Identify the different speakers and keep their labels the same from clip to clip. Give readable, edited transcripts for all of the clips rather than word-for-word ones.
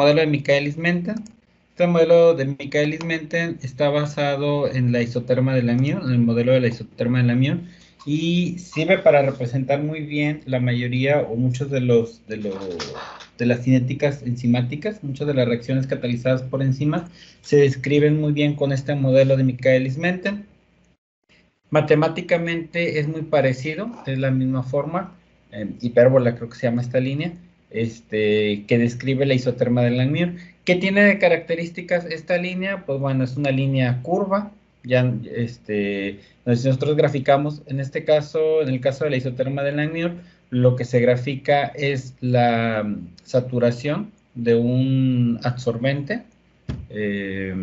Speaker 1: modelo de Michaelis-Menten. Este modelo de Michaelis-Menten está basado en la isoterma del amión, en el modelo de la isoterma del amión, y sirve para representar muy bien la mayoría o muchos de las cinéticas enzimáticas, muchas de las reacciones catalizadas por enzimas se describen muy bien con este modelo de Michaelis-Menten. Matemáticamente es muy parecido, es la misma forma, hipérbola creo que se llama esta línea, que describe la isoterma de Langmuir. ¿Qué tiene de características esta línea? Pues bueno, es una línea curva, ya, si nosotros graficamos, en este caso, en el caso de la isoterma de Langmuir, lo que se grafica es la saturación de un adsorbente, eh,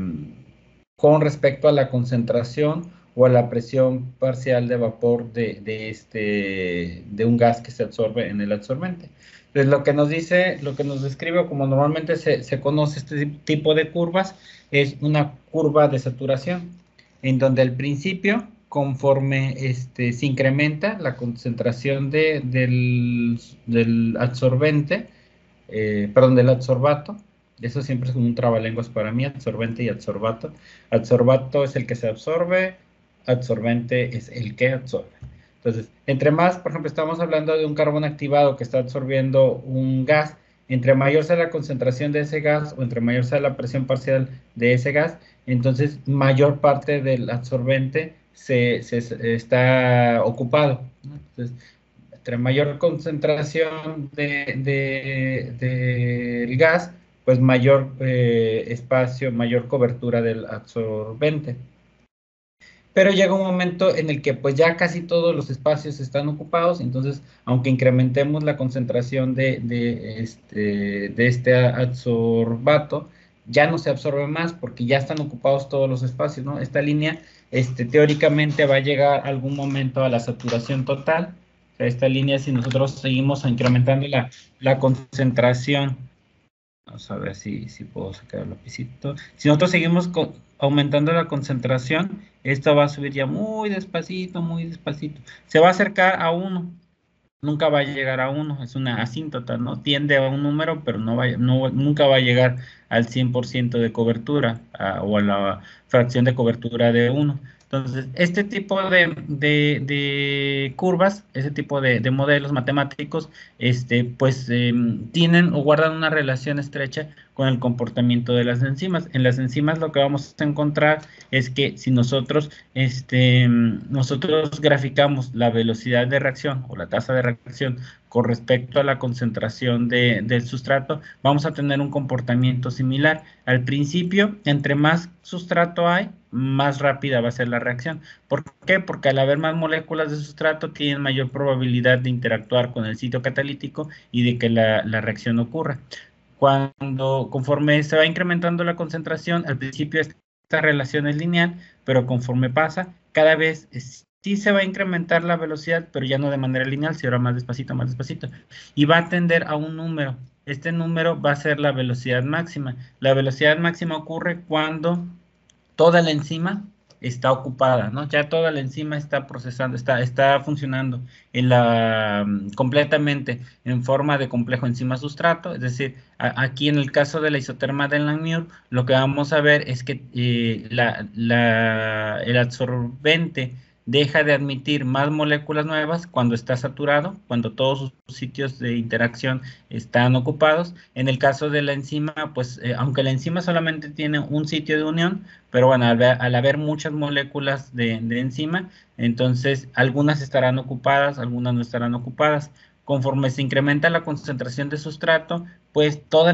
Speaker 1: con respecto a la concentración o a la presión parcial de vapor de un gas que se absorbe en el absorbente. Entonces, lo que nos dice, lo que nos describe, como normalmente se conoce este tipo de curvas, es una curva de saturación, en donde al principio, conforme se incrementa la concentración del absorbente, perdón, del adsorbato. Eso siempre es como un trabalenguas para mí, absorbente y adsorbato. Adsorbato es el que se absorbe, absorbente es el que absorbe. Entonces, entre más, por ejemplo, estamos hablando de un carbón activado que está absorbiendo un gas, entre mayor sea la concentración de ese gas o entre mayor sea la presión parcial de ese gas, entonces mayor parte del absorbente se está ocupado, ¿no? Entonces, entre mayor concentración del gas, pues mayor espacio, mayor cobertura del absorbente. Pero llega un momento en el que pues ya casi todos los espacios están ocupados, entonces aunque incrementemos la concentración de este adsorbato, ya no se absorbe más porque ya están ocupados todos los espacios, ¿no? Esta línea teóricamente va a llegar algún momento a la saturación total. O sea, esta línea, si nosotros seguimos incrementando la concentración, vamos a ver si puedo sacar el lapicito. Si nosotros seguimos aumentando la concentración, esto va a subir ya muy despacito, muy despacito. Se va a acercar a 1, nunca va a llegar a 1, es una asíntota, ¿no? Tiende a un número, pero nunca va a llegar al 100% de cobertura o a la fracción de cobertura de 1. Entonces, este tipo de curvas, ese tipo de modelos matemáticos, pues tienen o guardan una relación estrecha con el comportamiento de las enzimas. En las enzimas lo que vamos a encontrar es que si nosotros graficamos la velocidad de reacción o la tasa de reacción con respecto a la concentración del sustrato, vamos a tener un comportamiento similar. Al principio, entre más sustrato hay, más rápida va a ser la reacción. ¿Por qué? Porque al haber más moléculas de sustrato, tienen mayor probabilidad de interactuar con el sitio catalítico y de que la reacción ocurra. Conforme se va incrementando la concentración, al principio esta relación es lineal, pero conforme pasa, cada vez sí se va a incrementar la velocidad, pero ya no de manera lineal, sino ahora más despacito, y va a tender a un número. Este número va a ser la velocidad máxima. La velocidad máxima ocurre cuando toda la enzima está ocupada, ¿no? Ya toda la enzima está procesando, está funcionando completamente en forma de complejo enzima-sustrato, es decir, aquí en el caso de la isoterma de Langmuir, lo que vamos a ver es que el absorbente deja de admitir más moléculas nuevas cuando está saturado, cuando todos sus sitios de interacción están ocupados. En el caso de la enzima, pues aunque la enzima solamente tiene un sitio de unión, pero bueno, al haber muchas moléculas de enzima, entonces algunas estarán ocupadas, algunas no estarán ocupadas. Conforme se incrementa la concentración de sustrato, pues todos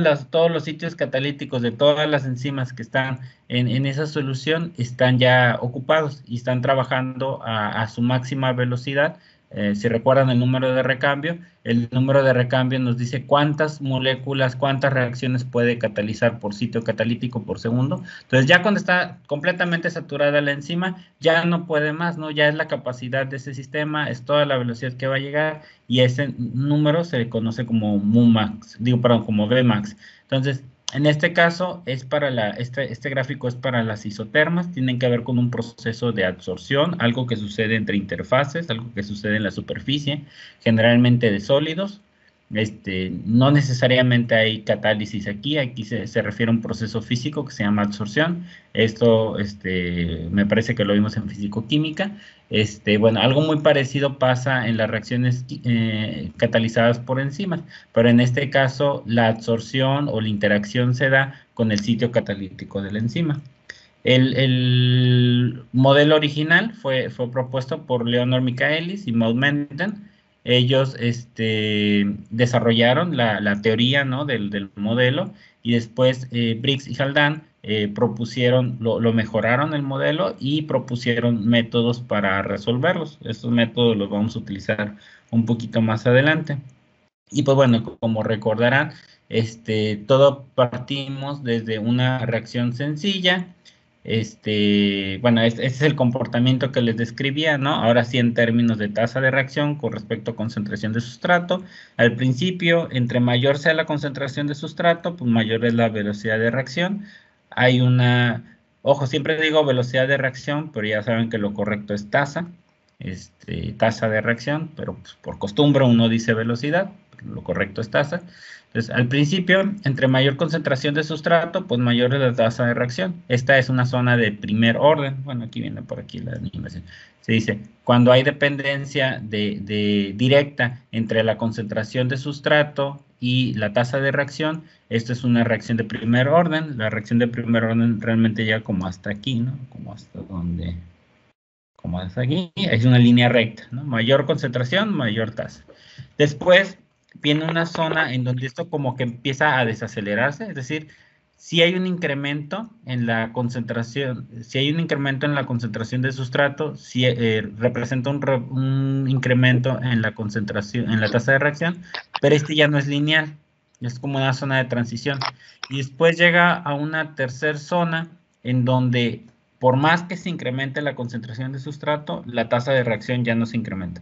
Speaker 1: los sitios catalíticos de todas las enzimas que están en esa solución están ya ocupados y están trabajando a su máxima velocidad. Si recuerdan el número de recambio nos dice cuántas moléculas, cuántas reacciones puede catalizar por sitio catalítico por segundo. Entonces ya cuando está completamente saturada la enzima, ya no puede más, ¿no? Ya es la capacidad de ese sistema, es toda la velocidad que va a llegar y ese número se conoce como Mumax, como Vmax. Entonces, en este caso, este gráfico es para las isotermas, tienen que ver con un proceso de absorción, algo que sucede entre interfaces, algo que sucede en la superficie, generalmente de sólidos. No necesariamente hay catálisis aquí se refiere a un proceso físico que se llama absorción. Esto me parece que lo vimos en fisicoquímica. Bueno, algo muy parecido pasa en las reacciones catalizadas por enzimas, pero en este caso la absorción o la interacción se da con el sitio catalítico de la enzima. El modelo original fue propuesto por Leonard Michaelis y Maud Menten. Ellos desarrollaron la teoría, ¿no?, del modelo, y después Briggs y Haldane propusieron, lo mejoraron el modelo y propusieron métodos para resolverlos. Estos métodos los vamos a utilizar un poquito más adelante. Y pues bueno, como recordarán, todo partimos desde una reacción sencilla. Bueno, este es el comportamiento que les describía, ¿no? Ahora sí, en términos de tasa de reacción con respecto a concentración de sustrato. Al principio, entre mayor sea la concentración de sustrato, pues mayor es la velocidad de reacción. Hay ojo, siempre digo velocidad de reacción, pero ya saben que lo correcto es tasa, tasa de reacción, pero pues, por costumbre uno dice velocidad, lo correcto es tasa. Entonces, al principio, entre mayor concentración de sustrato, pues mayor es la tasa de reacción. Esta es una zona de primer orden. Bueno, aquí viene por aquí la animación. Se dice, cuando hay dependencia directa entre la concentración de sustrato y la tasa de reacción, esta es una reacción de primer orden. La reacción de primer orden realmente llega como hasta aquí, ¿no? Como hasta donde, como hasta aquí. Es una línea recta, ¿no? Mayor concentración, mayor tasa. Después viene una zona en donde esto como que empieza a desacelerarse, es decir, si hay un incremento en la concentración, si hay un incremento en la concentración de sustrato, si representa un incremento en la concentración, en la tasa de reacción, pero ya no es lineal, es como una zona de transición. Y después llega a una tercera zona en donde por más que se incremente la concentración de sustrato, la tasa de reacción ya no se incrementa.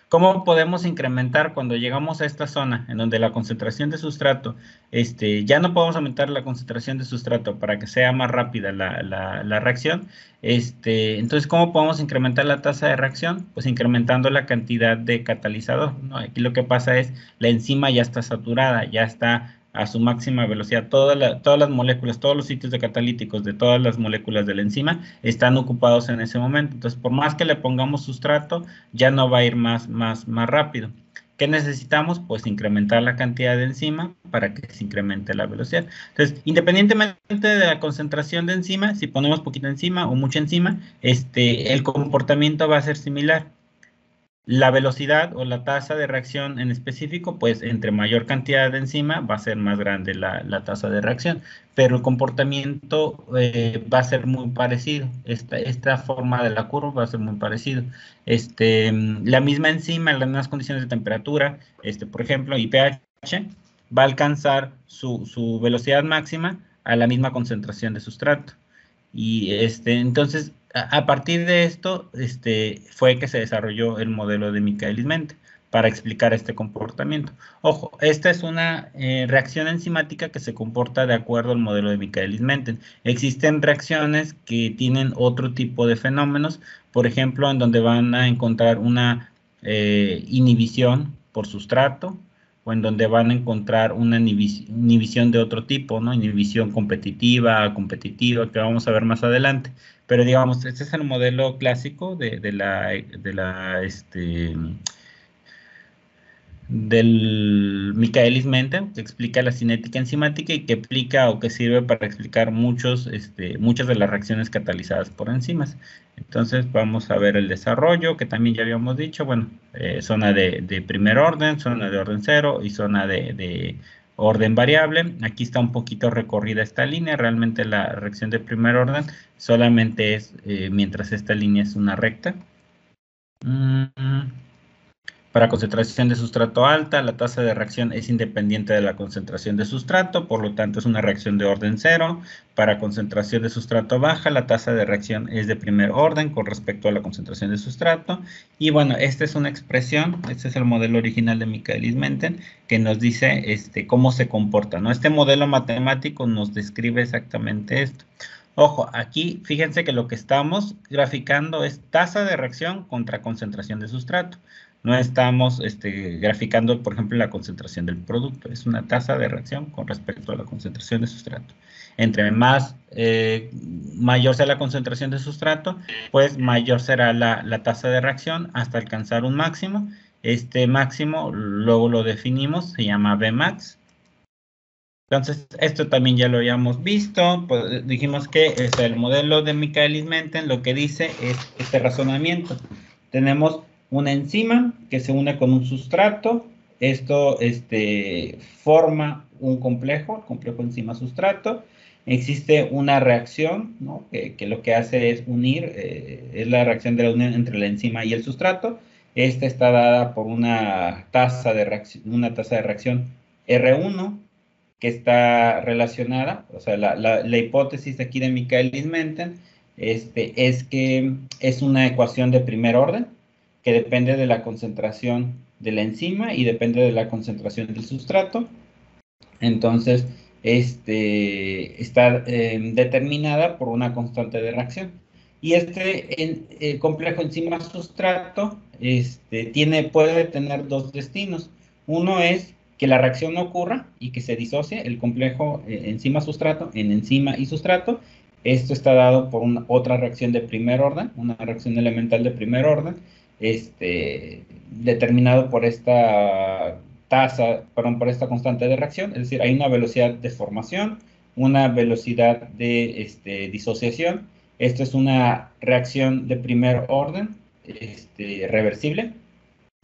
Speaker 1: ¿Cómo podemos incrementar cuando llegamos a esta zona en donde la concentración de sustrato, ya no podemos aumentar la concentración de sustrato para que sea más rápida la reacción? Entonces, ¿cómo podemos incrementar la tasa de reacción? Pues incrementando la cantidad de catalizador, ¿no? Aquí lo que pasa es la enzima ya está saturada, ya está a su máxima velocidad. Todas las moléculas, todos los sitios de catalíticos de todas las moléculas de la enzima están ocupados en ese momento. Entonces, por más que le pongamos sustrato, ya no va a ir más rápido. ¿Qué necesitamos? Pues incrementar la cantidad de enzima para que se incremente la velocidad. Entonces, independientemente de la concentración de enzima, si ponemos poquita enzima o mucha enzima, el comportamiento va a ser similar. La velocidad o la tasa de reacción en específico, pues entre mayor cantidad de enzima va a ser más grande la tasa de reacción, pero el comportamiento va a ser muy parecido. Esta forma de la curva va a ser muy parecido. La misma enzima en las mismas condiciones de temperatura, por ejemplo, y pH, va a alcanzar su velocidad máxima a la misma concentración de sustrato. Y entonces, a partir de esto, fue que se desarrolló el modelo de Michaelis-Menten para explicar este comportamiento. Ojo, esta es una reacción enzimática que se comporta de acuerdo al modelo de Michaelis-Menten. Existen reacciones que tienen otro tipo de fenómenos, por ejemplo, en donde van a encontrar una inhibición por sustrato, o en donde van a encontrar una inhibición de otro tipo, ¿no? Inhibición competitiva, que vamos a ver más adelante. Pero digamos, este es el modelo clásico del Michaelis-Menten, que explica la cinética enzimática y que explica o que sirve para explicar muchas de las reacciones catalizadas por enzimas. Entonces vamos a ver el desarrollo, que también ya habíamos dicho, bueno, zona de primer orden, zona de orden cero y zona de orden variable. Aquí está un poquito recorrida esta línea, realmente la reacción de primer orden solamente es mientras esta línea es una recta. Para concentración de sustrato alta, la tasa de reacción es independiente de la concentración de sustrato, por lo tanto es una reacción de orden cero. Para concentración de sustrato baja, la tasa de reacción es de primer orden con respecto a la concentración de sustrato. Y bueno, esta es una expresión, este es el modelo original de Michaelis-Menten, que nos dice cómo se comporta, ¿no? Este modelo matemático nos describe exactamente esto. Ojo, aquí fíjense que lo que estamos graficando es tasa de reacción contra concentración de sustrato.
Speaker 2: No estamos graficando, por ejemplo, la concentración del producto. Es una tasa de reacción con respecto a la concentración de sustrato. Entre más mayor sea la concentración de sustrato, pues mayor será la tasa de reacción hasta alcanzar un máximo. Este máximo luego lo definimos, se llama Vmax. Entonces, esto también ya lo habíamos visto, pues, dijimos que el modelo de Michaelis-Menten lo que dice es este razonamiento. Tenemos una enzima que se une con un sustrato, esto forma un complejo enzima-sustrato, existe una reacción, ¿no? que lo que hace es unir, es la reacción de la unión entre la enzima y el sustrato. Esta está dada por una tasa de reacción R1, que está relacionada, o sea, la hipótesis aquí de Michaelis-Menten es que es una ecuación de primer orden que depende de la concentración de la enzima y depende de la concentración del sustrato. Entonces, está determinada por una constante de reacción. Y el complejo enzima-sustrato puede tener dos destinos. Uno es que la reacción no ocurra y que se disocie el complejo enzima-sustrato en enzima y sustrato. Esto está dado por otra reacción de primer orden, una reacción elemental de primer orden, determinado por esta por esta constante de reacción, es decir, hay una velocidad de formación, una velocidad de disociación. Esto es una reacción de primer orden, reversible.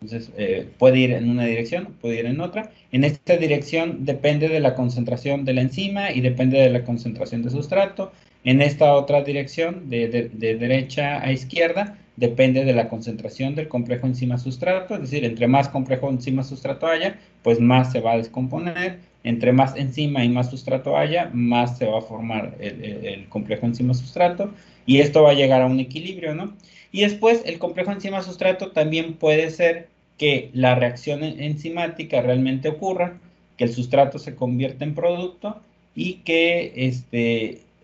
Speaker 2: Entonces, puede ir en una dirección, puede ir en otra. En esta dirección depende de la concentración de la enzima y depende de la concentración de sustrato. En esta otra dirección, de derecha a izquierda, depende de la concentración del complejo enzima-sustrato. Es decir, entre más complejo enzima-sustrato haya, pues más se va a descomponer. Entre más enzima y más sustrato haya, más se va a formar el complejo enzima-sustrato. Y esto va a llegar a un equilibrio, ¿no? Y después el complejo enzima-sustrato también puede ser que la reacción enzimática realmente ocurra, que el sustrato se convierta en producto y que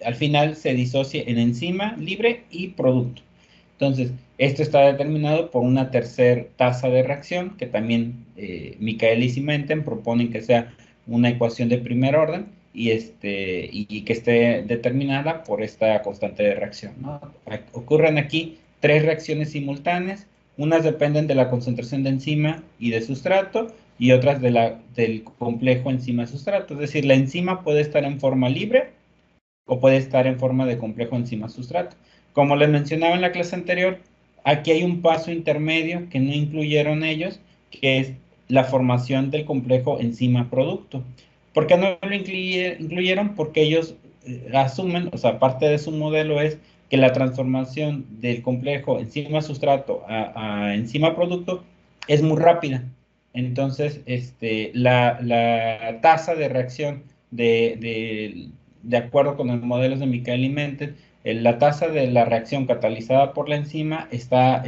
Speaker 2: al final se disocie en enzima libre y producto. Entonces, esto está determinado por una tercera tasa de reacción que también Michaelis y Menten proponen que sea una ecuación de primer orden y que esté determinada por esta constante de reacción, ¿no? Ocurren aquí tres reacciones simultáneas, unas dependen de la concentración de enzima y de sustrato y otras del complejo enzima-sustrato. Es decir, la enzima puede estar en forma libre o puede estar en forma de complejo enzima-sustrato. Como les mencionaba en la clase anterior, aquí hay un paso intermedio que no incluyeron ellos, que es la formación del complejo enzima-producto. ¿Por qué no lo incluyeron? Porque ellos asumen, o sea, parte de su modelo es que la transformación del complejo enzima-sustrato a enzima-producto es muy rápida. Entonces, la tasa de reacción de acuerdo con los modelos de Michaelis-Menten, la tasa de la reacción catalizada por la enzima está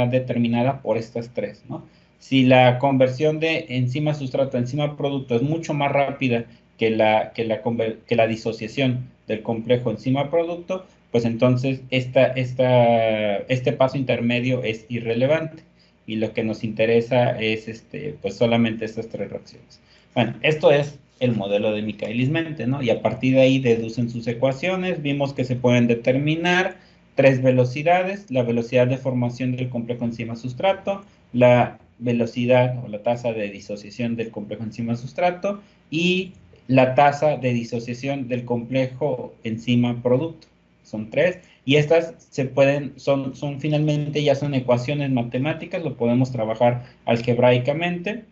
Speaker 2: determinada por estas tres, ¿no? Si la conversión de enzima-sustrato a enzima-producto es mucho más rápida que la disociación del complejo enzima-producto, pues entonces este paso intermedio es irrelevante y lo que nos interesa es pues solamente estas tres reacciones. Bueno, esto es el modelo de Michaelis-Menten, ¿no? Y a partir de ahí deducen sus ecuaciones. Vimos que se pueden determinar tres velocidades: la velocidad de formación del complejo enzima-sustrato, la velocidad o la tasa de disociación del complejo enzima-sustrato y la tasa de disociación del complejo enzima-producto. Son tres. Y estas son finalmente ya son ecuaciones matemáticas, lo podemos trabajar algebraicamente.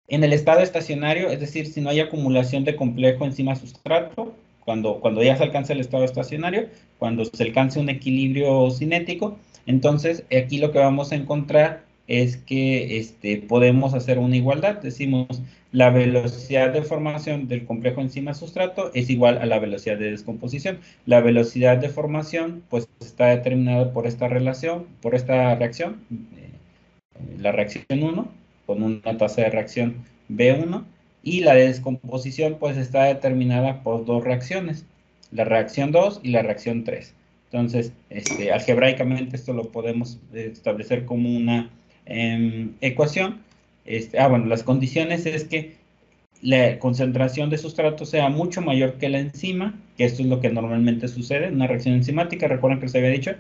Speaker 2: En el estado estacionario, es decir, si no hay acumulación de complejo enzima-sustrato, cuando ya se alcanza el estado estacionario, cuando se alcance un equilibrio cinético, entonces aquí lo que vamos a encontrar es que podemos hacer una igualdad. Decimos, la velocidad de formación del complejo enzima-sustrato es igual a la velocidad de descomposición. La velocidad de formación, pues, está determinada por esta relación, por esta reacción, la reacción 1 con una tasa de reacción B1 y la de descomposición pues está determinada por dos reacciones, la reacción 2 y la reacción 3. Entonces, algebraicamente esto lo podemos establecer como una ecuación, bueno, las condiciones es que la concentración de sustrato sea mucho mayor que la enzima, que esto es lo que normalmente sucede en una reacción enzimática. Recuerden que les había dicho,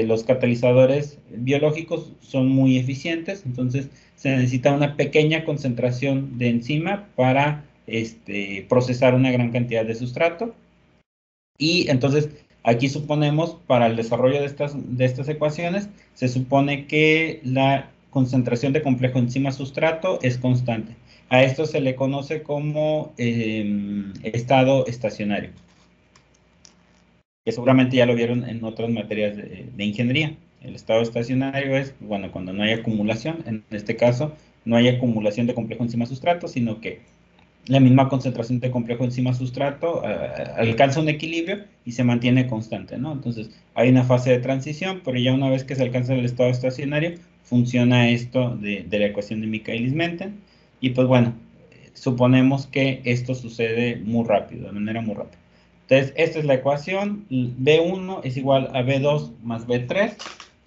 Speaker 2: los catalizadores biológicos son muy eficientes, entonces se necesita una pequeña concentración de enzima para procesar una gran cantidad de sustrato. Y entonces aquí suponemos, para el desarrollo de estas ecuaciones, se supone que la concentración de complejo enzima-sustrato es constante. A esto se le conoce como estado estacionario, que seguramente ya lo vieron en otras materias de ingeniería. El estado estacionario es, bueno, cuando no hay acumulación. En este caso, no hay acumulación de complejo enzima-sustrato, sino que la misma concentración de complejo enzima-sustrato alcanza un equilibrio y se mantiene constante, ¿no? Entonces, hay una fase de transición, pero ya una vez que se alcanza el estado estacionario, funciona esto de la ecuación de Michaelis-Menten. Y pues bueno, suponemos que esto sucede muy rápido, de manera muy rápida. Entonces, esta es la ecuación. B1 es igual a B2 más B3.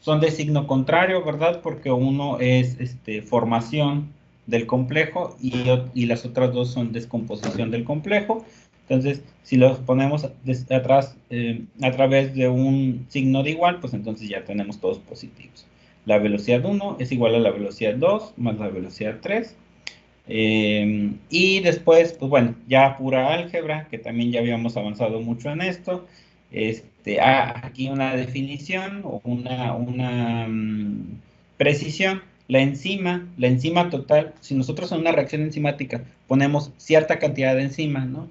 Speaker 2: Son de signo contrario, ¿verdad? Porque uno es formación del complejo y las otras dos son descomposición del complejo. Entonces, si los ponemos atrás a través de un signo de igual, pues entonces ya tenemos todos positivos. La velocidad 1 es igual a la velocidad 2 más la velocidad 3. Y después, pues bueno, ya pura álgebra, que también ya habíamos avanzado mucho en esto. Aquí una definición o una precisión. La enzima total, si nosotros en una reacción enzimática ponemos cierta cantidad de enzima, ¿no?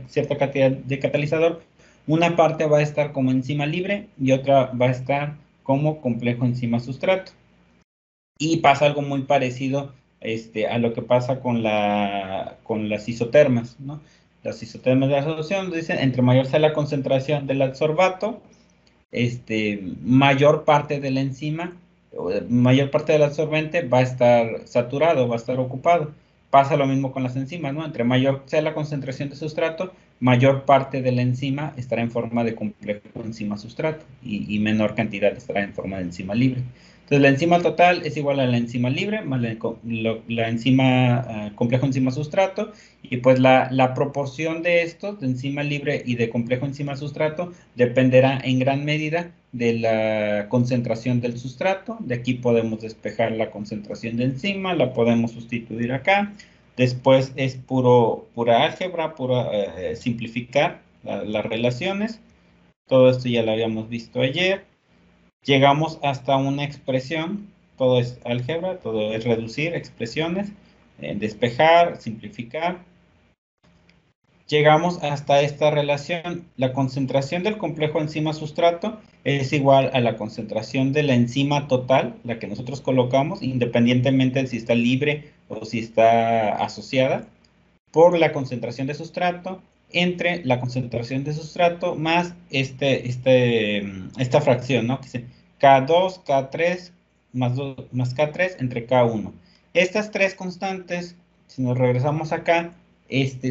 Speaker 2: Cierta cantidad de catalizador, una parte va a estar como enzima libre y otra va a estar como complejo enzima-sustrato. Y pasa algo muy parecido a lo que pasa con las isotermas, ¿no? Las isotermas de asociación dicen, entre mayor sea la concentración del adsorbato, mayor parte de la enzima, mayor parte del absorbente va a estar saturado, va a estar ocupado. Pasa lo mismo con las enzimas, ¿no? Entre mayor sea la concentración de sustrato, mayor parte de la enzima estará en forma de complejo enzima-sustrato y menor cantidad estará en forma de enzima libre. Entonces, la enzima total es igual a la enzima libre más la enzima complejo enzima-sustrato, y pues la proporción de estos, de enzima libre y de complejo enzima-sustrato, dependerá en gran medida de la concentración del sustrato. De aquí podemos despejar la concentración de enzima, la podemos sustituir acá. Después es pura álgebra, simplificar las relaciones. Todo esto ya lo habíamos visto ayer. Llegamos hasta una expresión, todo es álgebra, todo es reducir expresiones, despejar, simplificar. Llegamos hasta esta relación. La concentración del complejo enzima-sustrato es igual a la concentración de la enzima total, la que nosotros colocamos, independientemente de si está libre o si está asociada, por la concentración de sustrato, entre la concentración de sustrato más esta fracción, ¿no? Que dice K2, K3 más K3 entre K1. Estas tres constantes, si nos regresamos acá,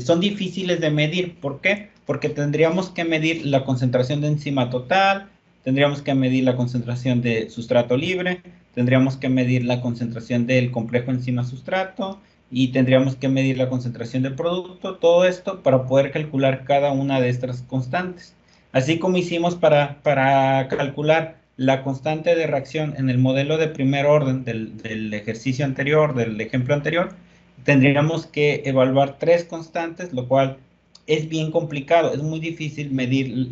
Speaker 2: son difíciles de medir. ¿Por qué? Porque tendríamos que medir la concentración de enzima total, tendríamos que medir la concentración de sustrato libre, tendríamos que medir la concentración del complejo enzima-sustrato, y tendríamos que medir la concentración del producto, todo esto para poder calcular cada una de estas constantes. Así como hicimos para calcular la constante de reacción en el modelo de primer orden del ejercicio anterior, del ejemplo anterior, tendríamos que evaluar tres constantes, lo cual es bien complicado, es muy difícil medir,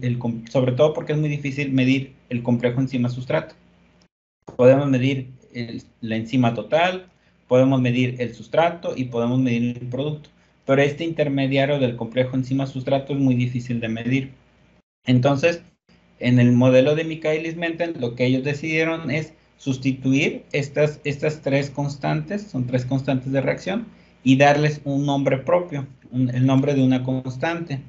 Speaker 2: sobre todo porque es muy difícil medir el complejo enzima-sustrato. Podemos medir la enzima total, podemos medir el sustrato y podemos medir el producto. Pero este intermediario del complejo enzima-sustrato es muy difícil de medir. Entonces, en el modelo de Michaelis-Menten, lo que ellos decidieron es sustituir estas tres constantes, son tres constantes de reacción, y darles un nombre propio, el nombre de una constante.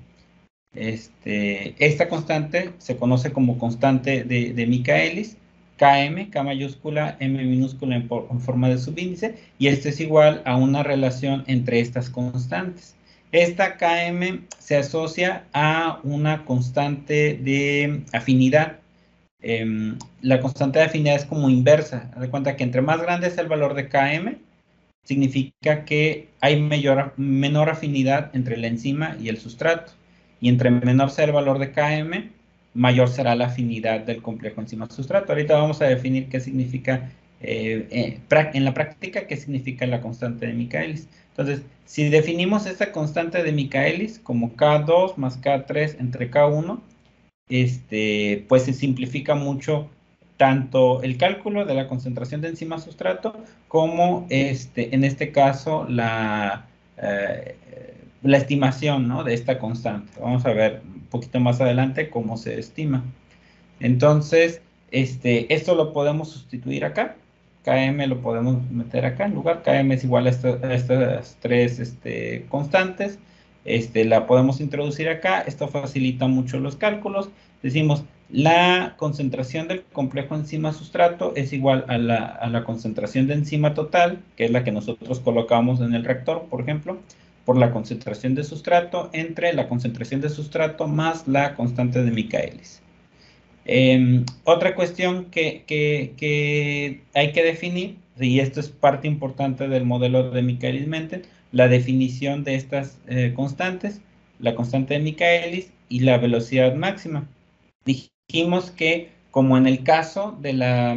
Speaker 2: Esta constante se conoce como constante de Michaelis, Km, K mayúscula, M minúscula en forma de subíndice, y esto es igual a una relación entre estas constantes. Esta Km se asocia a una constante de afinidad. la constante de afinidad es como inversa. Haz de cuenta que entre más grande es el valor de Km, significa que hay menor afinidad entre la enzima y el sustrato. Y entre menor sea el valor de Km, mayor será la afinidad del complejo enzima-sustrato. Ahorita vamos a definir qué significa, en la práctica, qué significa la constante de Michaelis. Entonces, si definimos esta constante de Michaelis como K2 más K3 entre K1, pues se simplifica mucho tanto el cálculo de la concentración de enzima sustrato como en este caso la estimación, ¿no?, de esta constante. Vamos a ver un poquito más adelante cómo se estima. Entonces, esto lo podemos sustituir acá. Km lo podemos meter acá en lugar. Km es igual a estas tres constantes. La podemos introducir acá. Esto facilita mucho los cálculos. Decimos, la concentración del complejo enzima-sustrato es igual a la concentración de enzima total, que es la que nosotros colocamos en el reactor, por ejemplo, por la concentración de sustrato entre la concentración de sustrato más la constante de Michaelis. Otra cuestión que hay que definir, y esto es parte importante del modelo de Michaelis-Menten, la definición de estas constantes, la constante de Michaelis y la velocidad máxima. Dijimos que, como en el caso de las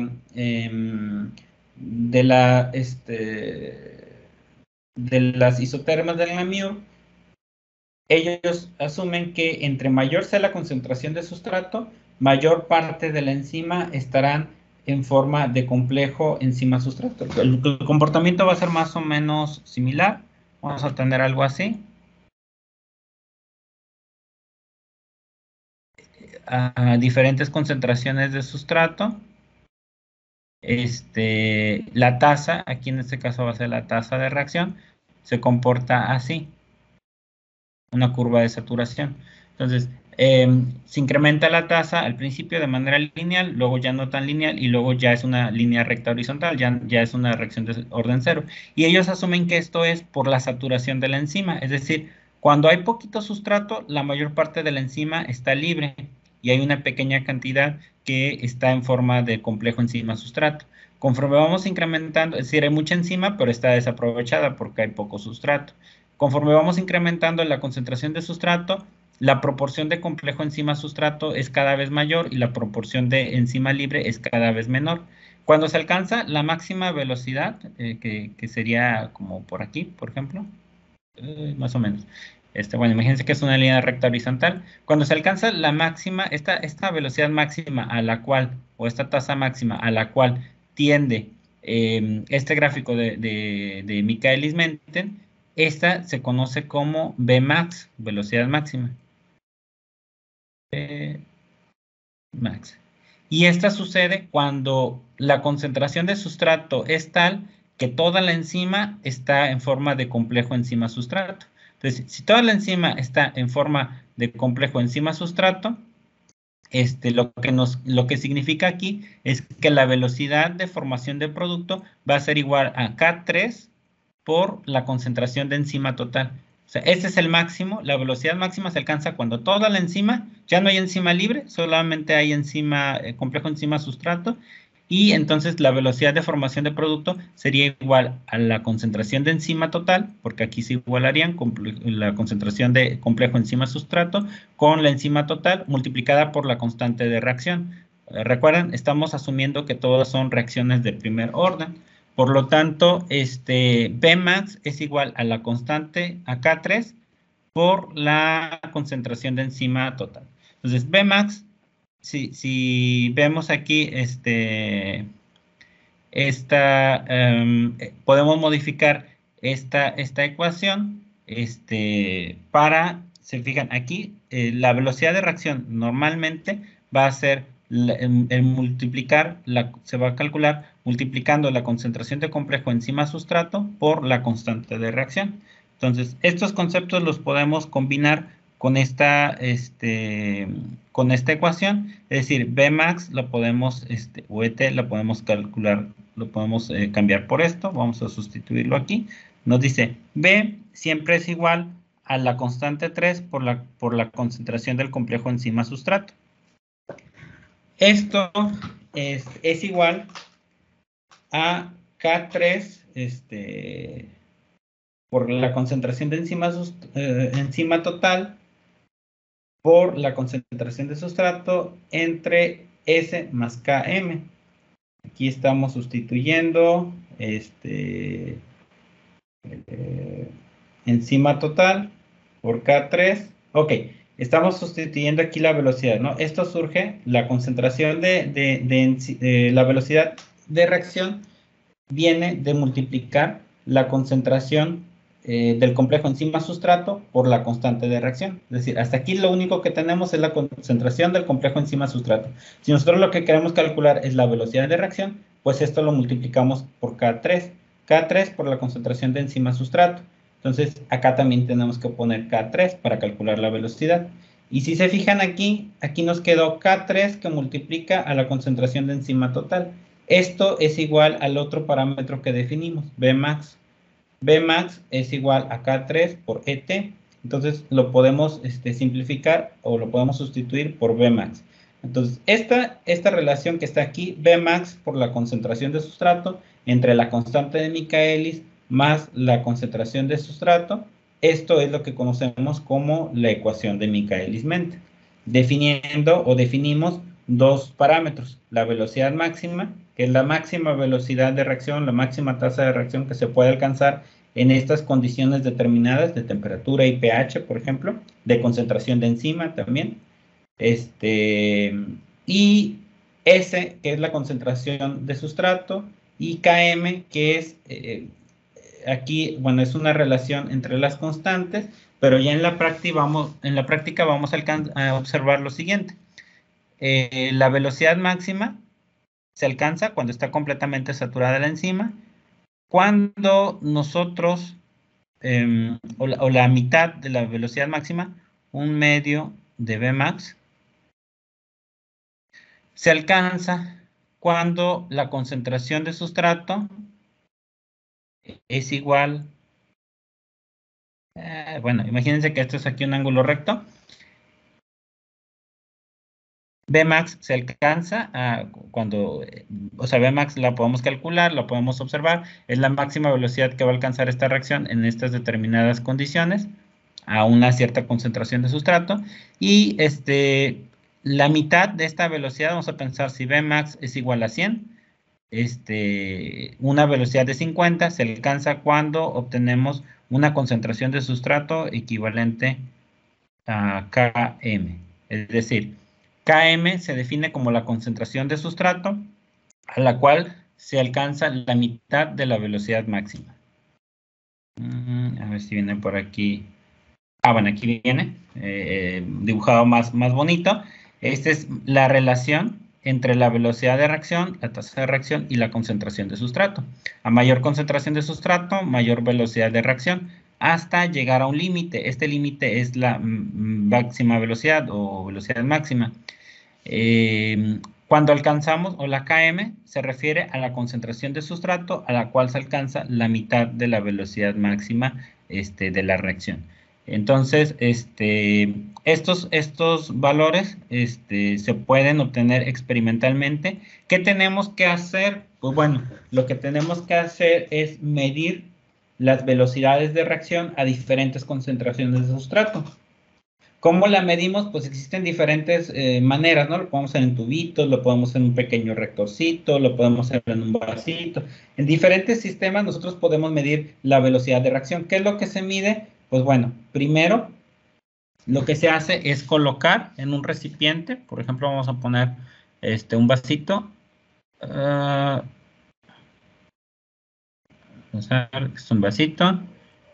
Speaker 2: isotermas del NAMIUR, ellos asumen que entre mayor sea la concentración de sustrato, mayor parte de la enzima estarán en forma de complejo enzima-sustrato. El comportamiento va a ser más o menos similar. Vamos a tener algo así. A diferentes concentraciones de sustrato. La tasa, aquí en este caso va a ser la tasa de reacción, se comporta así. Una curva de saturación. Entonces, se incrementa la tasa al principio de manera lineal, luego ya no tan lineal y luego ya es una línea recta horizontal, ya es una reacción de orden cero. Y ellos asumen que esto es por la saturación de la enzima, es decir, cuando hay poquito sustrato, la mayor parte de la enzima está libre y hay una pequeña cantidad que está en forma de complejo enzima-sustrato. Conforme vamos incrementando, es decir, hay mucha enzima, pero está desaprovechada porque hay poco sustrato. Conforme vamos incrementando la concentración de sustrato, la proporción de complejo enzima-sustrato es cada vez mayor y la proporción de enzima libre es cada vez menor. Cuando se alcanza la máxima velocidad, que sería como por aquí, por ejemplo, más o menos. Bueno, imagínense que es una línea recta horizontal. Cuando se alcanza la máxima, esta velocidad máxima a la cual, o esta tasa máxima a la cual tiende este gráfico de Michaelis-Menten, esta se conoce como Vmax, velocidad máxima. Max. Y esta sucede cuando la concentración de sustrato es tal que toda la enzima está en forma de complejo enzima-sustrato. Entonces, si toda la enzima está en forma de complejo enzima-sustrato, lo que significa aquí es que la velocidad de formación del producto va a ser igual a K3 por la concentración de enzima total. O sea, este es el máximo. La velocidad máxima se alcanza cuando toda la enzima, ya no hay enzima libre, solamente hay enzima, complejo enzima-sustrato, y entonces la velocidad de formación de producto sería igual a la concentración de enzima total, porque aquí se igualarían la concentración de complejo enzima-sustrato con la enzima total multiplicada por la constante de reacción. Recuerden, estamos asumiendo que todas son reacciones de primer orden. Por lo tanto, Vmax es igual a la constante a K3 por la concentración de enzima total. Entonces, Vmax, si vemos aquí podemos modificar esta ecuación se fijan aquí, la velocidad de reacción normalmente va a ser se va a calcular multiplicando la concentración de complejo enzima-sustrato por la constante de reacción. Entonces, estos conceptos los podemos combinar con esta ecuación, es decir, Vmax lo podemos, o ET lo podemos calcular, lo podemos cambiar por esto, vamos a sustituirlo aquí. Nos dice, B siempre es igual a la constante 3 por la concentración del complejo enzima-sustrato. Esto es igual a K3 por la concentración de enzima total por la concentración de sustrato entre S más Km. Aquí estamos sustituyendo enzima total por K3. Ok, estamos sustituyendo aquí la velocidad, ¿no? Esto surge, la concentración de la velocidad de reacción viene de multiplicar la concentración del complejo enzima-sustrato por la constante de reacción. Es decir, hasta aquí lo único que tenemos es la concentración del complejo enzima-sustrato. Si nosotros lo que queremos calcular es la velocidad de reacción, pues esto lo multiplicamos por K3. K3 por la concentración de enzima-sustrato. Entonces, acá también tenemos que poner K3 para calcular la velocidad. Y si se fijan aquí, aquí nos quedó K3 que multiplica a la concentración de enzima total. Esto es igual al otro parámetro que definimos, Bmax. Bmax es igual a K3 por ET. Entonces lo podemos simplificar o lo podemos sustituir por Bmax. Entonces esta relación que está aquí, Bmax por la concentración de sustrato entre la constante de Michaelis más la concentración de sustrato, esto es lo que conocemos como la ecuación de Michaelis-Menten. Definimos dos parámetros, la velocidad máxima, que es la máxima velocidad de reacción, la máxima tasa de reacción que se puede alcanzar en estas condiciones determinadas de temperatura y pH, por ejemplo, de concentración de enzima también, y S, que es la concentración de sustrato, y Km, que es, aquí, bueno, es una relación entre las constantes, pero ya en la práctica vamos a observar lo siguiente. La velocidad máxima se alcanza cuando está completamente saturada la enzima. Cuando nosotros, o la mitad de la velocidad máxima, 1/2 de Vmax, se alcanza cuando la concentración de sustrato es igual, bueno, imagínense que esto es aquí un ángulo recto. Vmax se alcanza cuando, o sea, Vmax la podemos calcular, la podemos observar, es la máxima velocidad que va a alcanzar esta reacción en estas determinadas condiciones, a una cierta concentración de sustrato, y la mitad de esta velocidad, vamos a pensar si Vmax es igual a 100, una velocidad de 50 se alcanza cuando obtenemos una concentración de sustrato equivalente a Km, es decir, Km se define como la concentración de sustrato a la cual se alcanza la mitad de la velocidad máxima. A ver si viene por aquí. Bueno, aquí viene dibujado más bonito. Esta es la relación entre la velocidad de reacción, la tasa de reacción y la concentración de sustrato. A mayor concentración de sustrato, mayor velocidad de reacción, hasta llegar a un límite. Este límite es la máxima velocidad o velocidad máxima. Cuando alcanzamos, o la Km, se refiere a la concentración de sustrato a la cual se alcanza la mitad de la velocidad máxima de la reacción. Entonces, estos valores se pueden obtener experimentalmente. ¿Qué tenemos que hacer? Pues bueno, lo que tenemos que hacer es medir las velocidades de reacción a diferentes concentraciones de sustrato. ¿Cómo la medimos? Pues existen diferentes maneras, ¿no? Lo podemos hacer en tubitos, lo podemos hacer en un pequeño reactorcito, lo podemos hacer en un vasito. En diferentes sistemas nosotros podemos medir la velocidad de reacción. ¿Qué es lo que se mide? Pues bueno, primero lo que se hace es colocar en un recipiente, por ejemplo, vamos a poner un vasito. Es un vasito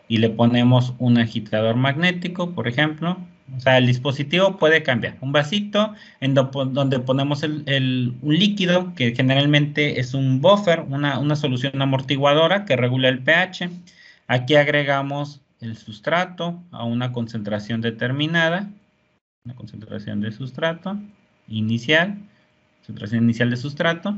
Speaker 2: y le ponemos un agitador magnético, por ejemplo. O sea, el dispositivo puede cambiar. Un vasito donde ponemos un líquido que generalmente es un buffer, una solución amortiguadora que regula el pH. Aquí agregamos el sustrato a una concentración determinada, una concentración de sustrato inicial, concentración inicial de sustrato.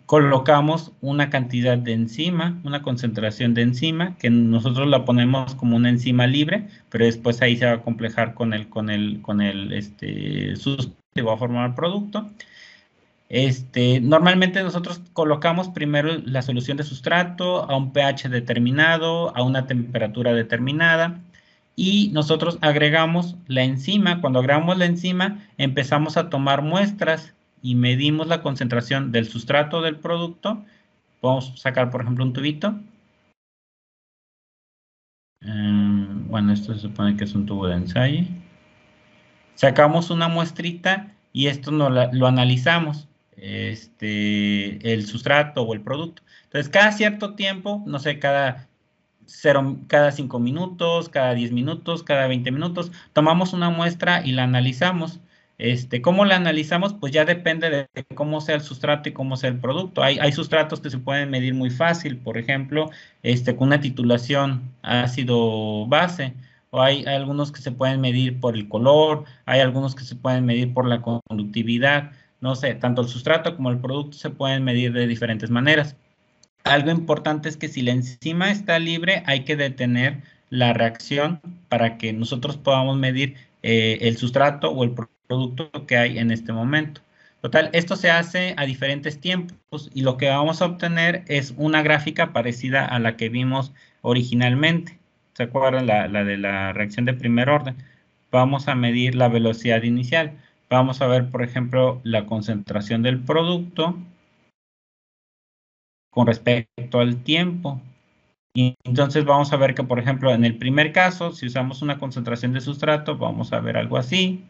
Speaker 1: colocamos una cantidad de enzima, una concentración de enzima, que nosotros la ponemos como una enzima libre, pero después ahí se va a complejar con el sustrato y va a formar el producto. Normalmente nosotros colocamos primero la solución de sustrato a un pH determinado, a una temperatura determinada, y nosotros agregamos la enzima. Cuando agregamos la enzima, empezamos a tomar muestras y medimos la concentración del sustrato del producto. Vamos a sacar, por ejemplo, un tubito. Bueno, esto se supone que es un tubo de ensayo. Sacamos una muestrita y esto lo analizamos, el sustrato o el producto. Entonces, cada cierto tiempo, no sé, cada 5 minutos, cada 10 minutos, cada 20 minutos, tomamos una muestra y la analizamos. ¿Cómo la analizamos? Pues ya depende de cómo sea el sustrato y cómo sea el producto. Hay sustratos que se pueden medir muy fácil, por ejemplo, con una titulación ácido-base, o hay algunos que se pueden medir por el color, hay algunos que se pueden medir por la conductividad, no sé, tanto el sustrato como el producto se pueden medir de diferentes maneras. Algo importante es que si la enzima está libre, hay que detener la reacción para que nosotros podamos medir el sustrato o el producto que hay en este momento. Total, esto se hace a diferentes tiempos y lo que vamos a obtener es una gráfica parecida a la que vimos originalmente. ¿Se acuerdan? La de la reacción de primer orden. Vamos a medir la velocidad inicial. Vamos a ver, por ejemplo, la concentración del producto con respecto al tiempo. Y entonces vamos a ver que, por ejemplo, en el primer caso, si usamos una concentración de sustrato, vamos a ver algo así.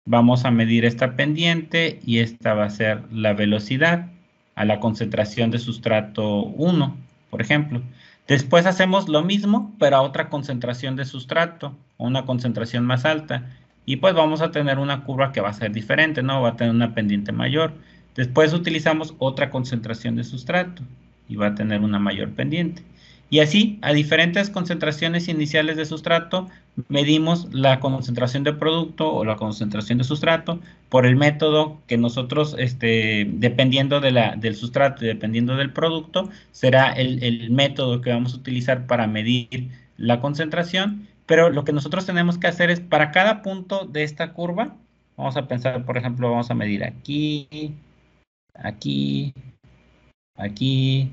Speaker 1: Vamos a medir esta pendiente y esta va a ser la velocidad a la concentración de sustrato 1, por ejemplo. Después hacemos lo mismo, pero a otra concentración de sustrato, o una concentración más alta. Y pues vamos a tener una curva que va a ser diferente, ¿no? Va a tener una pendiente mayor. Después utilizamos otra concentración de sustrato y va a tener una mayor pendiente. Y así, a diferentes concentraciones iniciales de sustrato, medimos la concentración de producto o la concentración de sustrato por el método que nosotros, dependiendo del sustrato y dependiendo del producto, será el método que vamos a utilizar para medir la concentración. Pero lo que nosotros tenemos que hacer es, para cada punto de esta curva, vamos a pensar, por ejemplo, vamos a medir aquí, aquí, aquí,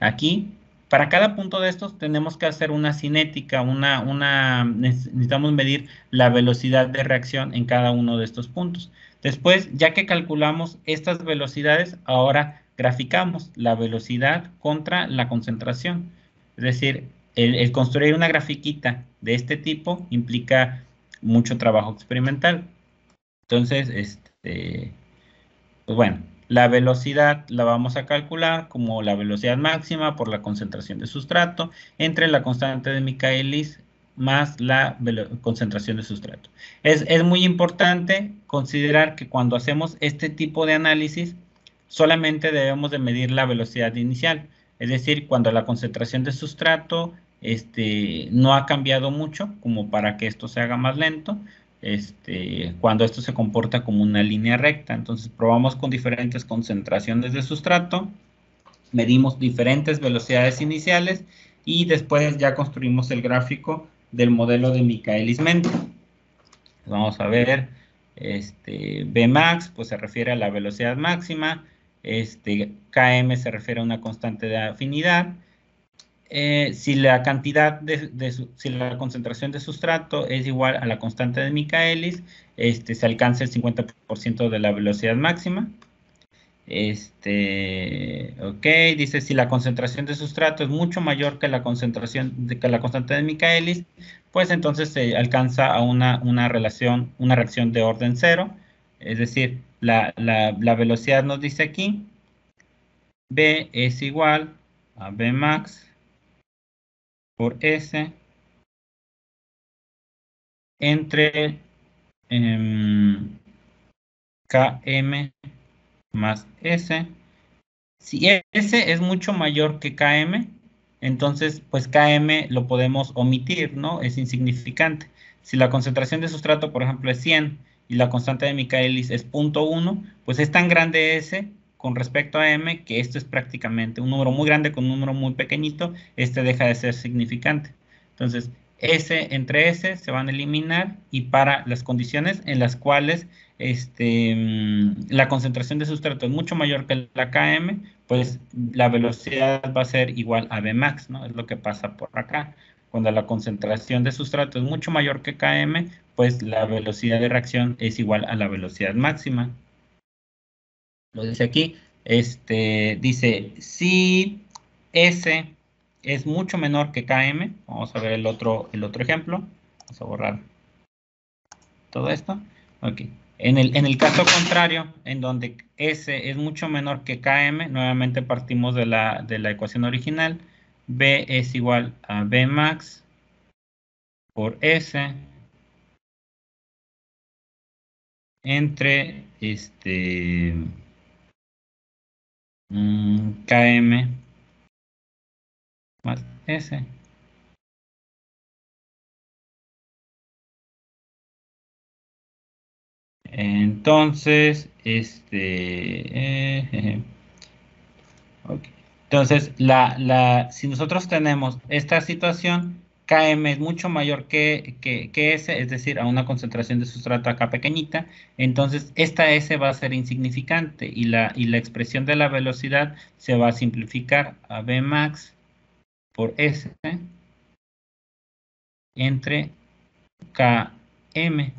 Speaker 1: aquí. Para cada punto de estos tenemos que hacer una cinética, necesitamos medir la velocidad de reacción en cada uno de estos puntos. Después, ya que calculamos estas velocidades, ahora graficamos la velocidad contra la concentración. Es decir, el construir una grafiquita de este tipo implica mucho trabajo experimental. Entonces, pues bueno, la velocidad la vamos a calcular como la velocidad máxima por la concentración de sustrato entre la constante de Michaelis más la concentración de sustrato. Es muy importante considerar que cuando hacemos este tipo de análisis, solamente debemos de medir la velocidad inicial. Es decir, cuando la concentración de sustrato no ha cambiado mucho, como para que esto se haga más lento, cuando esto se comporta como una línea recta. Entonces probamos con diferentes concentraciones de sustrato, medimos diferentes velocidades iniciales y después ya construimos el gráfico del modelo de Michaelis-Menten. Vamos a ver, Bmax pues se refiere a la velocidad máxima, Km se refiere a una constante de afinidad. Si la cantidad si la concentración de sustrato es igual a la constante de Michaelis, se alcanza el 50% de la velocidad máxima. Ok, dice si la concentración de sustrato es mucho mayor que la constante de Michaelis, pues entonces se alcanza a una reacción de orden cero. Es decir, la velocidad nos dice aquí, B es igual a Bmax por S entre Km más S. Si S es mucho mayor que Km, entonces pues Km lo podemos omitir, ¿no? Es insignificante. Si la concentración de sustrato, por ejemplo, es 100 y la constante de Michaelis es 0.1, pues es tan grande S con respecto a m, que esto es prácticamente un número muy grande con un número muy pequeñito, este deja de ser significante. Entonces, S entre S se van a eliminar, y para las condiciones en las cuales la concentración de sustrato es mucho mayor que la Km, pues la velocidad va a ser igual a Vmax, ¿no? Es lo que pasa por acá. Cuando la concentración de sustrato es mucho mayor que Km, pues la velocidad de reacción es igual a la velocidad máxima. Lo dice aquí, dice, si S es mucho menor que Km, vamos a ver el otro ejemplo, vamos a borrar todo esto, ok. En el caso contrario, en donde S es mucho menor que Km, nuevamente partimos de la ecuación original, B es igual a Vmax por S entre Km más S. Entonces, okay. Entonces, si nosotros tenemos esta situación, Km es mucho mayor que S, es decir, a una concentración de sustrato acá pequeñita, entonces esta S va a ser insignificante, y la expresión de la velocidad se va a simplificar a Vmax por S entre Km.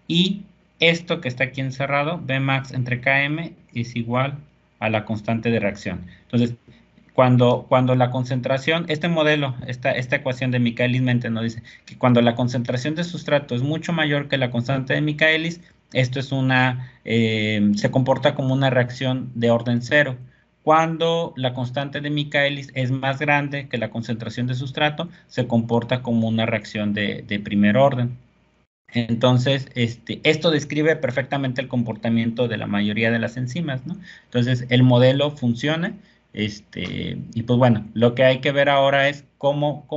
Speaker 1: Y esto que está aquí encerrado, Vmax entre Km, es igual a la constante de reacción. Entonces, cuando la concentración, este modelo, esta ecuación de Michaelis-Menten nos dice que cuando la concentración de sustrato es mucho mayor que la constante de Michaelis, esto es se comporta como una reacción de orden cero. Cuando la constante de Michaelis es más grande que la concentración de sustrato, se comporta como una reacción de primer orden. Entonces, esto describe perfectamente el comportamiento de la mayoría de las enzimas, ¿no? Entonces, el modelo funciona, y pues bueno, lo que hay que ver ahora es cómo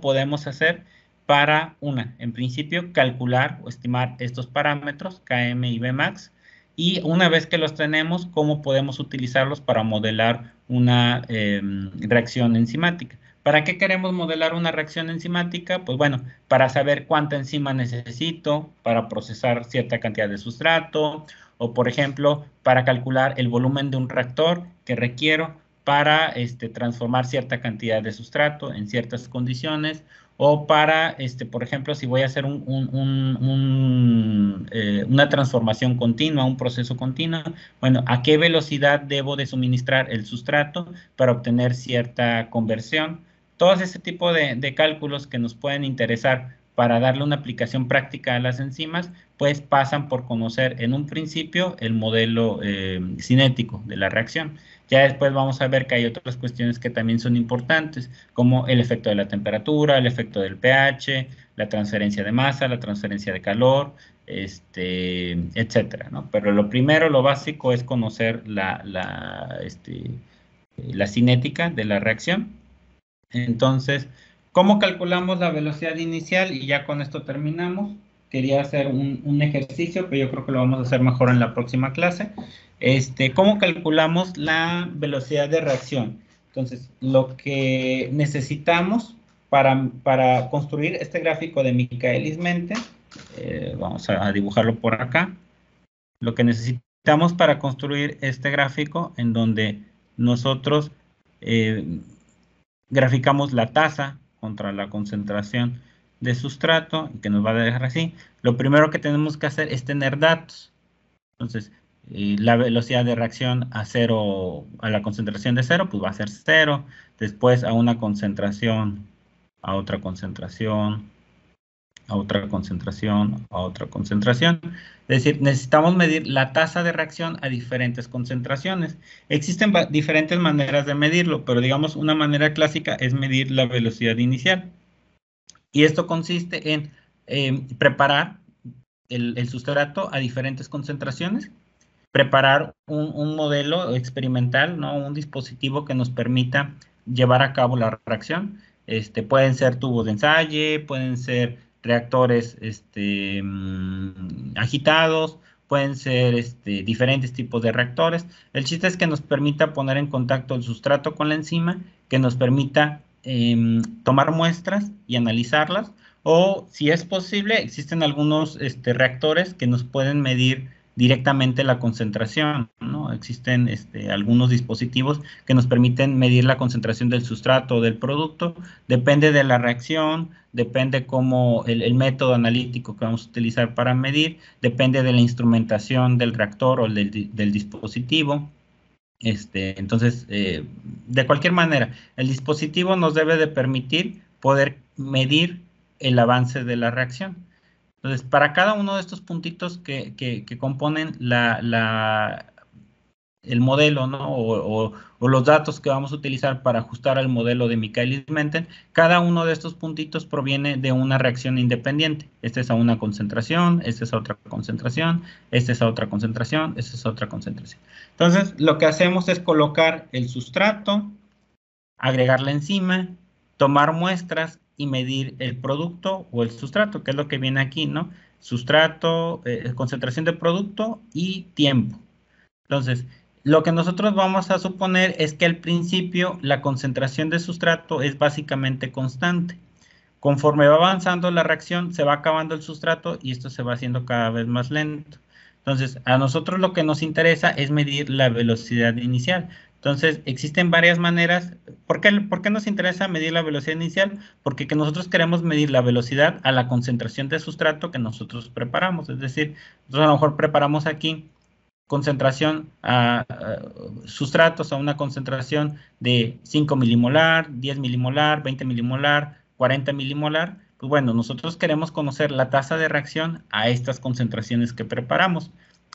Speaker 1: podemos hacer para, en principio, calcular o estimar estos parámetros, Km y Vmax, y una vez que los tenemos, cómo podemos utilizarlos para modelar una reacción enzimática. ¿Para qué queremos modelar una reacción enzimática? Pues bueno, para saber cuánta enzima necesito para procesar cierta cantidad de sustrato, o por ejemplo, para calcular el volumen de un reactor que requiero para transformar cierta cantidad de sustrato en ciertas condiciones, o para, por ejemplo, si voy a hacer una transformación continua, un proceso continuo, bueno, ¿a qué velocidad debo de suministrar el sustrato para obtener cierta conversión? Todos ese tipo de cálculos que nos pueden interesar para darle una aplicación práctica a las enzimas, pues pasan por conocer en un principio el modelo cinético de la reacción. Ya después vamos a ver que hay otras cuestiones que también son importantes, como el efecto de la temperatura, el efecto del pH, la transferencia de masa, la transferencia de calor, etcétera, ¿no? Pero lo primero, lo básico, es conocer la cinética de la reacción. Entonces, ¿cómo calculamos la velocidad inicial? Y ya con esto terminamos. Quería hacer un ejercicio, pero yo creo que lo vamos a hacer mejor en la próxima clase. ¿Cómo calculamos la velocidad de reacción? Entonces, lo que necesitamos para construir este gráfico de Michaelis-Menten, vamos a dibujarlo por acá. Lo que necesitamos para construir este gráfico, en donde nosotros graficamos la tasa contra la concentración de sustrato, que nos va a dejar así. Lo primero que tenemos que hacer es tener datos. Entonces, la velocidad de reacción a la concentración de 0, pues va a ser 0. Después a una concentración, a otra concentración, a otra concentración, a otra concentración. Es decir, necesitamos medir la tasa de reacción a diferentes concentraciones. Existen diferentes maneras de medirlo, pero digamos una manera clásica es medir la velocidad inicial. Y esto consiste en preparar el sustrato a diferentes concentraciones, preparar un modelo experimental, ¿no? Un dispositivo que nos permita llevar a cabo la reacción. Pueden ser tubos de ensayo, pueden ser reactores agitados, pueden ser diferentes tipos de reactores. El chiste es que nos permita poner en contacto el sustrato con la enzima, que nos permita tomar muestras y analizarlas, o si es posible, existen algunos reactores que nos pueden medir directamente la concentración, ¿no? Existen algunos dispositivos que nos permiten medir la concentración del sustrato o del producto, depende de la reacción, depende cómo el método analítico que vamos a utilizar para medir, depende de la instrumentación del reactor o del dispositivo. Entonces, de cualquier manera, el dispositivo nos debe de permitir poder medir el avance de la reacción. Entonces, para cada uno de estos puntitos que componen el modelo, ¿no? O los datos que vamos a utilizar para ajustar al modelo de Michaelis-Menten, cada uno de estos puntitos proviene de una reacción independiente. Esta es a una concentración, esta es a otra concentración, esta es a otra concentración, esta es a otra concentración. Entonces, lo que hacemos es colocar el sustrato, agregar la enzima, tomar muestras y medir el producto o el sustrato, que es lo que viene aquí, ¿no? Sustrato, concentración de producto y tiempo. Entonces, lo que nosotros vamos a suponer es que al principio la concentración de sustrato es básicamente constante. Conforme va avanzando la reacción, se va acabando el sustrato y esto se va haciendo cada vez más lento. Entonces, a nosotros lo que nos interesa es medir la velocidad inicial. Entonces, existen varias maneras. ¿Por qué nos interesa medir la velocidad inicial? Porque nosotros queremos medir la velocidad a la concentración de sustrato que nosotros preparamos. Es decir, nosotros a lo mejor preparamos aquí concentración a sustratos a una concentración de 5 milimolar, 10 milimolar, 20 milimolar, 40 milimolar. Pues bueno, nosotros queremos conocer la tasa de reacción a estas concentraciones que preparamos.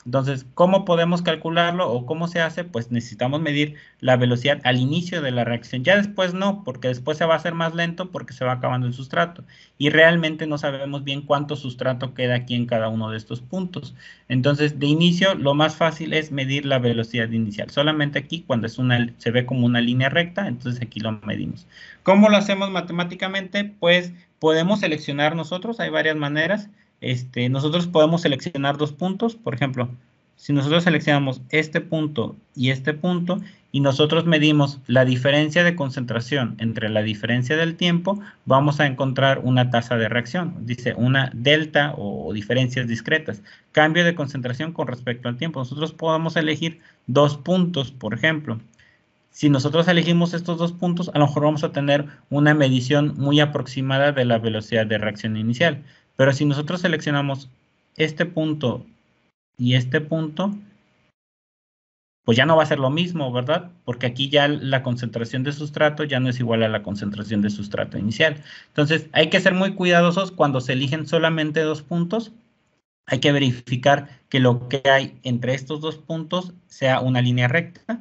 Speaker 1: Entonces, ¿cómo podemos calcularlo o cómo se hace? Pues necesitamos medir la velocidad al inicio de la reacción. Ya después no, porque después se va a hacer más lento porque se va acabando el sustrato. Y realmente no sabemos bien cuánto sustrato queda aquí en cada uno de estos puntos. Entonces, de inicio, lo más fácil es medir la velocidad inicial. Solamente aquí, cuando se ve como una línea recta, entonces aquí lo medimos. ¿Cómo lo hacemos matemáticamente? Pues podemos seleccionar nosotros, hay varias maneras. Nosotros podemos seleccionar dos puntos, por ejemplo, si nosotros seleccionamos este punto y nosotros medimos la diferencia de concentración entre la diferencia del tiempo, vamos a encontrar una tasa de reacción, dice una delta o diferencias discretas, cambio de concentración con respecto al tiempo. Nosotros podemos elegir dos puntos, por ejemplo. Si nosotros elegimos estos dos puntos, a lo mejor vamos a tener una medición muy aproximada de la velocidad de reacción inicial. Pero si nosotros seleccionamos este punto y este punto, pues ya no va a ser lo mismo, ¿verdad? Porque aquí ya la concentración de sustrato ya no es igual a la concentración de sustrato inicial. Entonces, hay que ser muy cuidadosos cuando se eligen solamente dos puntos. Hay que verificar que lo que hay entre estos dos puntos sea una línea recta.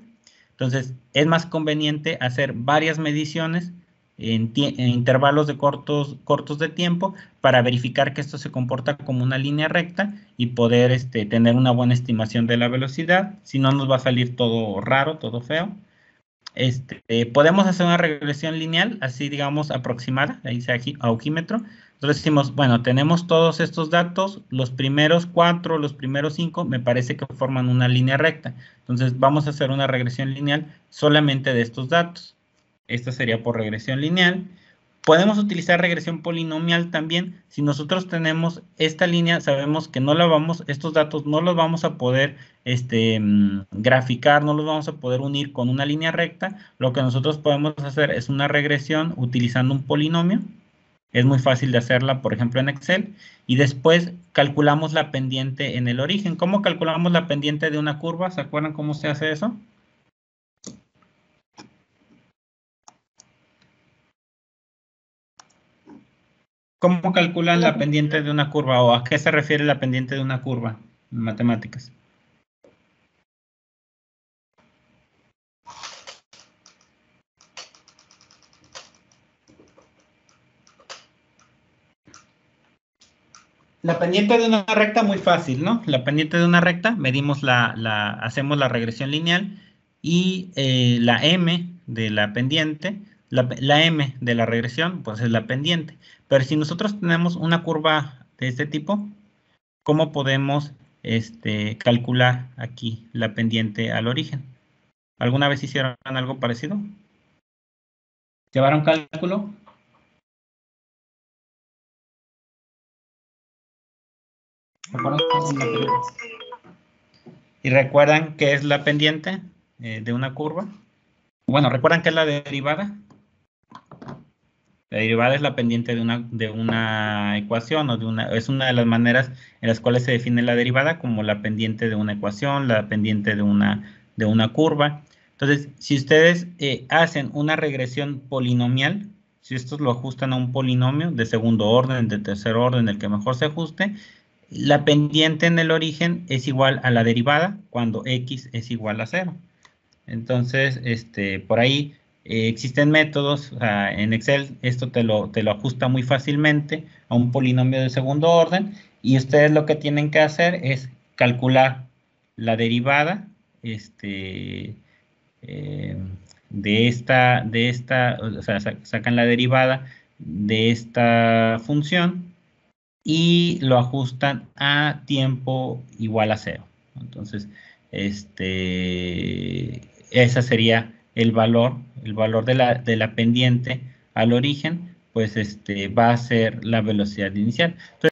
Speaker 1: Entonces, es más conveniente hacer varias mediciones en intervalos de cortos de tiempo para verificar que esto se comporta como una línea recta y poder tener una buena estimación de la velocidad. Si no, nos va a salir todo raro, todo feo. Podemos hacer una regresión lineal, así digamos aproximada, ahí dice aquí, aukímetro. Entonces decimos, bueno, tenemos todos estos datos, los primeros 4, los primeros 5, me parece que forman una línea recta. Entonces vamos a hacer una regresión lineal solamente de estos datos. Esta sería por regresión lineal. Podemos utilizar regresión polinomial también. Si nosotros tenemos esta línea, sabemos que estos datos no los vamos a poder graficar, no los vamos a poder unir con una línea recta. Lo que nosotros podemos hacer es una regresión utilizando un polinomio. Es muy fácil de hacerla, por ejemplo, en Excel. Y después calculamos la pendiente en el origen. ¿Cómo calculamos la pendiente de una curva? ¿Se acuerdan cómo se hace eso? ¿Cómo calculan la pendiente de una curva o a qué se refiere la pendiente de una curva en matemáticas? La pendiente de una recta muy fácil, ¿no? La pendiente de una recta, medimos hacemos la regresión lineal y la m de la pendiente, la m de la regresión, pues es la pendiente. Pero si nosotros tenemos una curva de este tipo, ¿cómo podemos
Speaker 2: calcular aquí la pendiente al origen. ¿Alguna vez hicieron algo parecido? ¿Llevaron cálculo? ¿Y recuerdan qué es la pendiente de una curva? Bueno, ¿recuerdan qué es la derivada? La derivada es la pendiente de una ecuación o es una de las maneras en las cuales se define la derivada como la pendiente de una ecuación, la pendiente de una curva. Entonces, si ustedes hacen una regresión polinomial, si estos lo ajustan a un polinomio de segundo orden, de tercer orden, el que mejor se ajuste, la pendiente en el origen es igual a la derivada cuando x es igual a 0. Entonces, por ahí existen métodos, o sea, en Excel esto te lo ajusta muy fácilmente a un polinomio de segundo orden y ustedes lo que tienen que hacer es calcular la derivada o sea, sacan la derivada de esta función y lo ajustan a tiempo igual a 0. Entonces, ese sería el valor de la pendiente al origen, pues va a ser la velocidad inicial. Entonces,